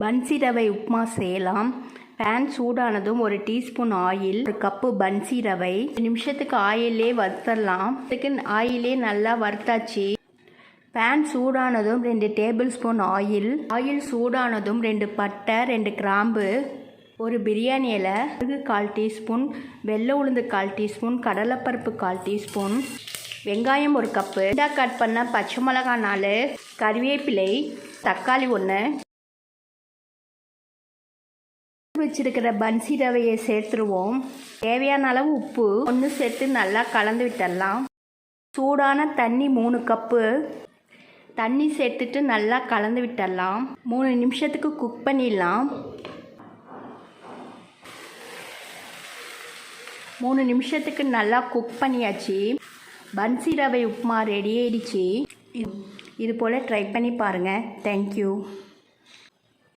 பன்சி ரவை உப்புமா செய்யலாம். பேன் சூடானதும் 1 டீஸ்பூன் ஆயில், 1 கப்பு பன்சி ரவை, 1 நிமிஷத்துக்கு ஆயிலே வறுத்தரலாம். ஆயிலே நல்லா வறுத்தாச்சு. பேன் சூடானதும் 2 டேபிள் ஸ்பூன் ஆயில் சூடானதும் 2 பட்டை, 2 கிராம்பு, 1 பிரியாணி இலை, 1/4 டீஸ்பூன், வெள்ளை உளுந்து 1/4 டீஸ்பூன், கடலைப்பருப்பு 1/4 டீஸ்பூன், வெங்காயம் 1 கப்பு, கட் பண்ண பச்சை மிளகாய் 4, கறிவேப்பிலை, தக்காளி 1, வச்சிருக்கிற பன்சி ரவையை சேர்த்துருவோம். தேவையான அளவு உப்பு 1 சேர்த்து நல்லா கலந்து விட்டுடலாம். சூடான தண்ணி 3 கப்பு தண்ணி சேர்த்துட்டு நல்லா கலந்து விட்டுடலாம். 3 நிமிஷத்துக்கு குக் பண்ணிடலாம். 3 நிமிஷத்துக்கு நல்லா குக் பண்ணியாச்சு. பன்சி ரவை உப்புமா ரெடி ஆயிடுச்சு. இது போல் ட்ரை பண்ணி பாருங்கள். தேங்க்யூ.